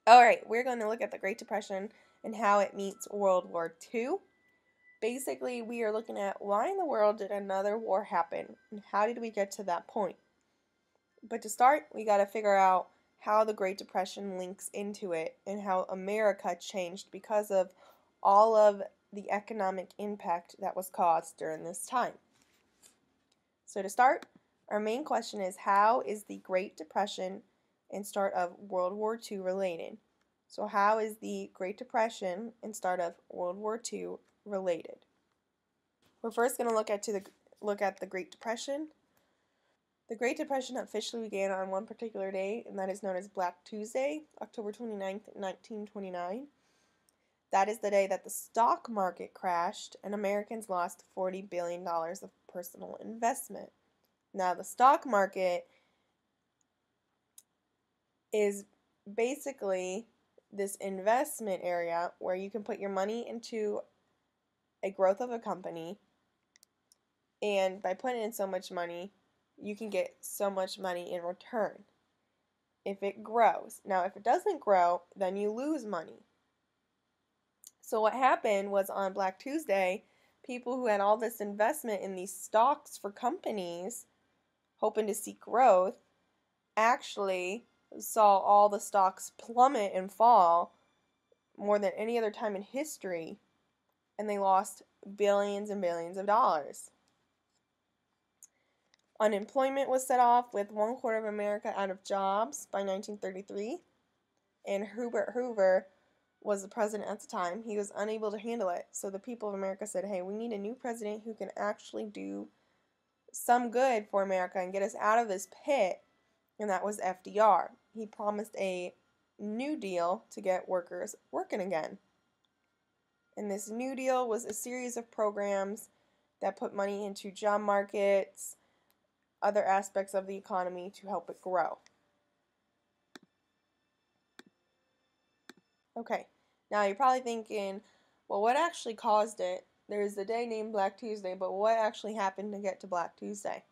Alright, we're going to look at the Great Depression and how it meets World War II. Basically, we are looking at why in the world did another war happen and how did we get to that point. But to start, we got to figure out how the Great Depression links into it and how America changed because of all of the economic impact that was caused during this time. So to start, our main question is, how is the Great Depression and start of World War II related? So how is the Great Depression and start of World War II related? We're first going to look at the Great Depression. The Great Depression officially began on one particular day, and that is known as Black Tuesday, October 29th, 1929. That is the day that the stock market crashed and Americans lost $40 billion of personal investment. Now, the stock market is basically this investment area where you can put your money into a growth of a company, and by putting in so much money, you can get so much money in return if it grows. Now, if it doesn't grow, then you lose money. So what happened was on Black Tuesday, people who had all this investment in these stocks for companies, hoping to see growth, actually saw all the stocks plummet and fall more than any other time in history, and they lost billions and billions of dollars. Unemployment was set off with 1/4 of America out of jobs by 1933, and Herbert Hoover was the president at the time. He was unable to handle it, so the people of America said, hey, we need a new president who can actually do some good for America and get us out of this pit, and that was FDR. He promised a New Deal to get workers working again. And this New Deal was a series of programs that put money into job markets, other aspects of the economy to help it grow. Okay, now you're probably thinking, well, what actually caused it? There's a day named Black Tuesday, but what actually happened to get to Black Tuesday?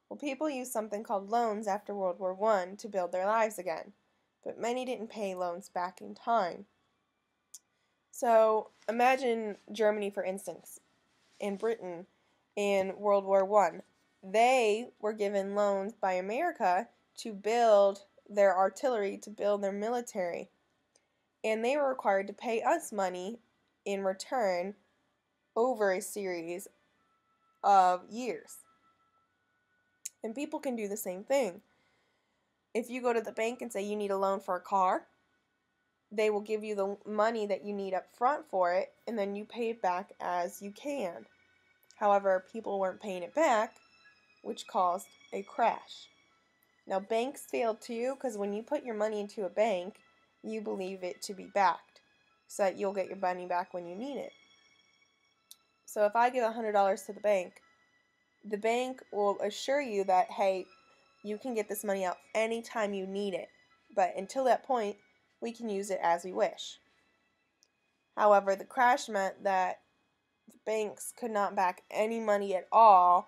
Well, people used something called loans after World War I to build their lives again, but many didn't pay loans back in time. So imagine Germany, for instance, and Britain in World War I. They were given loans by America to build their artillery, to build their military, and they were required to pay us money in return over a series of years. And people can do the same thing. If you go to the bank and say you need a loan for a car, they will give you the money that you need up front for it, and then you pay it back as you can. However, people weren't paying it back, which caused a crash. Now, banks failed too, because when you put your money into a bank, you believe it to be backed, so that you'll get your money back when you need it. So if I give $100 to the bank will assure you that, hey, you can get this money out anytime you need it, but until that point, we can use it as we wish. However, the crash meant that the banks could not back any money at all,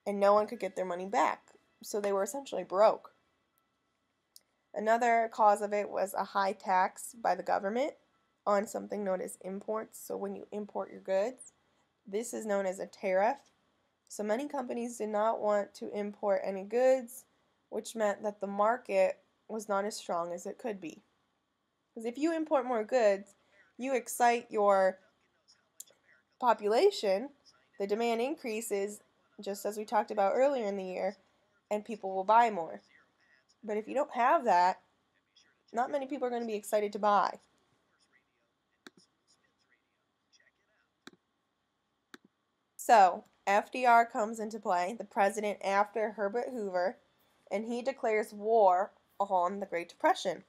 and no one could get their money back, so they were essentially broke. Another cause of it was a high tax by the government on something known as imports. So when you import your goods, this is known as a tariff. So many companies did not want to import any goods, which meant that the market was not as strong as it could be. Because if you import more goods, you excite your population, the demand increases, just as we talked about earlier in the year, and people will buy more. But if you don't have that, not many people are going to be excited to buy. So, FDR comes into play, the president after Herbert Hoover, and he declares war on the Great Depression,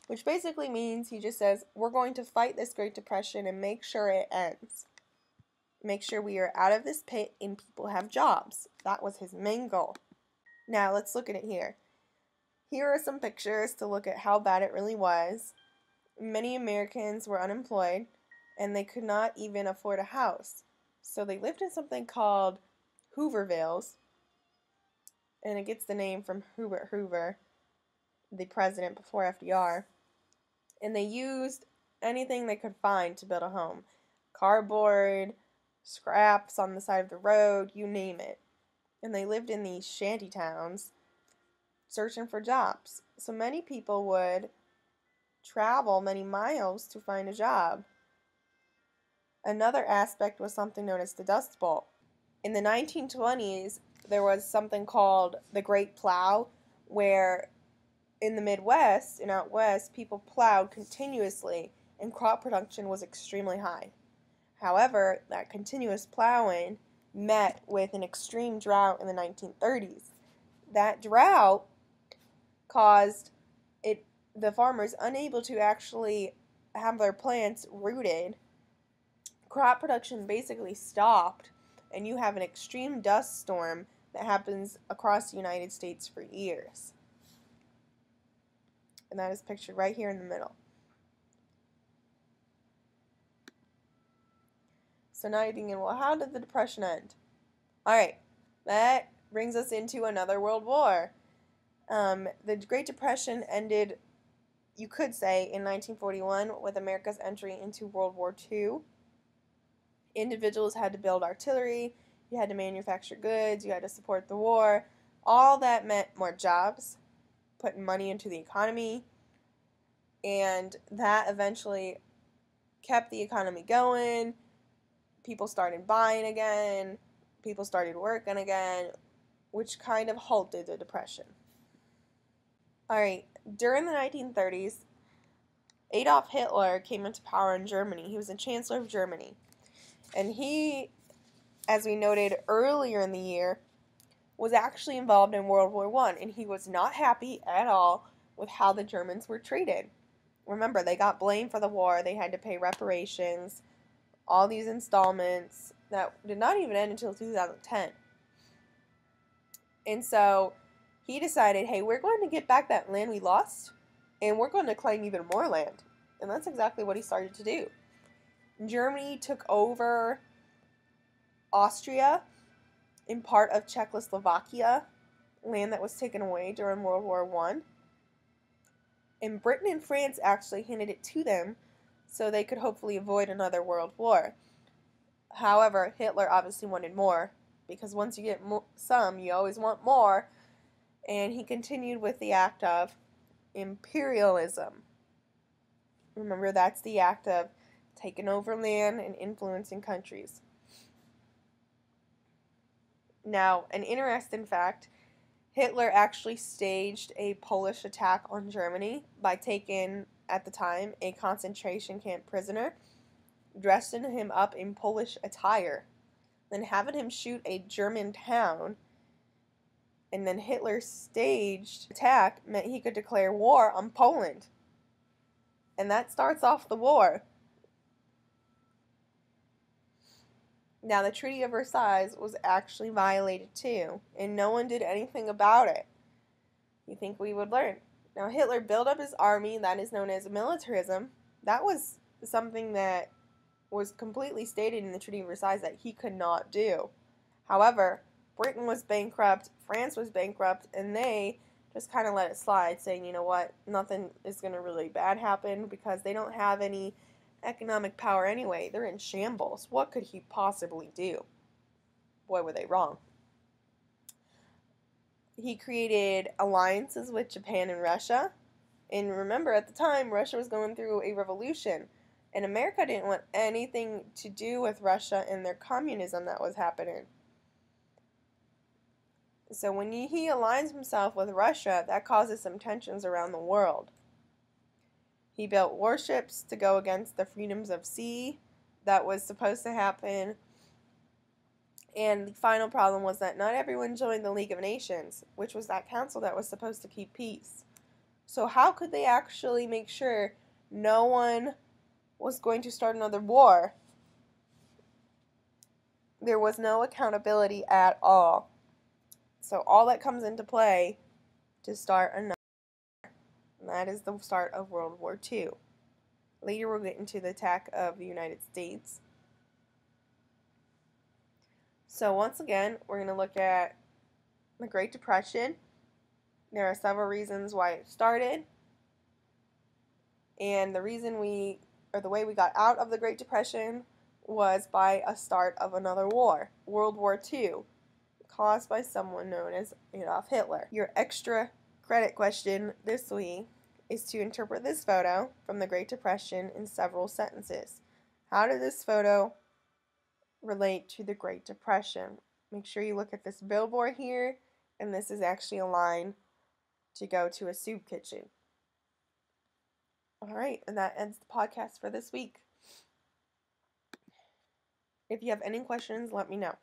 which basically means he just says, we're going to fight this Great Depression and make sure it ends. Make sure we are out of this pit and people have jobs. That was his main goal. Now, let's look at it here. Here are some pictures to look at how bad it really was. Many Americans were unemployed, and they could not even afford a house. So they lived in something called Hoovervilles, and it gets the name from Herbert Hoover, the president before FDR. And they used anything they could find to build a home. Cardboard, scraps on the side of the road, you name it. And they lived in these shanty towns searching for jobs. So many people would travel many miles to find a job. Another aspect was something known as the Dust Bowl. In the 1920s, there was something called the Great Plow, where in the Midwest and out west, people plowed continuously and crop production was extremely high. However, that continuous plowing met with an extreme drought in the 1930s. That drought caused the farmers unable to actually have their plants rooted. Crop production basically stopped, and you have an extreme dust storm that happens across the United States for years. And that is pictured right here in the middle. So now you're thinking, well, how did the Depression end? Alright, that brings us into another world war. The Great Depression ended, you could say, in 1941 with America's entry into World War II. Individuals had to build artillery, you had to manufacture goods, you had to support the war. All that meant more jobs, putting money into the economy, and that eventually kept the economy going. People started buying again, people started working again, which kind of halted the Depression. Alright, during the 1930s, Adolf Hitler came into power in Germany. He was the Chancellor of Germany. And he, as we noted earlier in the year, was actually involved in World War I, and he was not happy at all with how the Germans were treated. Remember, they got blamed for the war, they had to pay reparations, all these installments that did not even end until 2010. And so he decided, hey, we're going to get back that land we lost, and we're going to claim even more land. And that's exactly what he started to do. Germany took over Austria and part of Czechoslovakia, land that was taken away during World War I. And Britain and France actually handed it to them so they could hopefully avoid another world war. However, Hitler obviously wanted more, because once you get some, you always want more, and he continued with the act of imperialism. Remember, that's the act of taking over land and influencing countries. Now, an interesting fact, Hitler actually staged a Polish attack on Germany by taking, at the time, a concentration camp prisoner, dressing him up in Polish attire, then having him shoot a German town, and then Hitler's staged attack meant he could declare war on Poland. And that starts off the war. Now, the Treaty of Versailles was actually violated too, and no one did anything about it. You think we would learn. Now, Hitler built up his army, that is known as militarism. That was something that was completely stated in the Treaty of Versailles that he could not do. However, Britain was bankrupt, France was bankrupt, and they just kind of let it slide, saying, you know what, nothing is going to really bad happen because they don't have any economic power anyway. They're in shambles. What could he possibly do? Boy, were they wrong. He created alliances with Japan and Russia. And remember, at the time, Russia was going through a revolution. And America didn't want anything to do with Russia and their communism that was happening. So when he aligns himself with Russia, that causes some tensions around the world. He built warships to go against the freedoms of sea that was supposed to happen. And the final problem was that not everyone joined the League of Nations, which was that council that was supposed to keep peace. So how could they actually make sure no one was going to start another war? There was no accountability at all. So all that comes into play to start another. And that is the start of World War II. Later we'll get into the attack of the United States. So once again, we're going to look at the Great Depression. There are several reasons why it started. And the way we got out of the Great Depression was by a start of another war, World War II, caused by someone known as Adolf Hitler. Your extra credit question this week is to interpret this photo from the Great Depression in several sentences. How did this photo relate to the Great Depression? Make sure you look at this billboard here, and this is actually a line to go to a soup kitchen. All right, and that ends the podcast for this week. If you have any questions, let me know.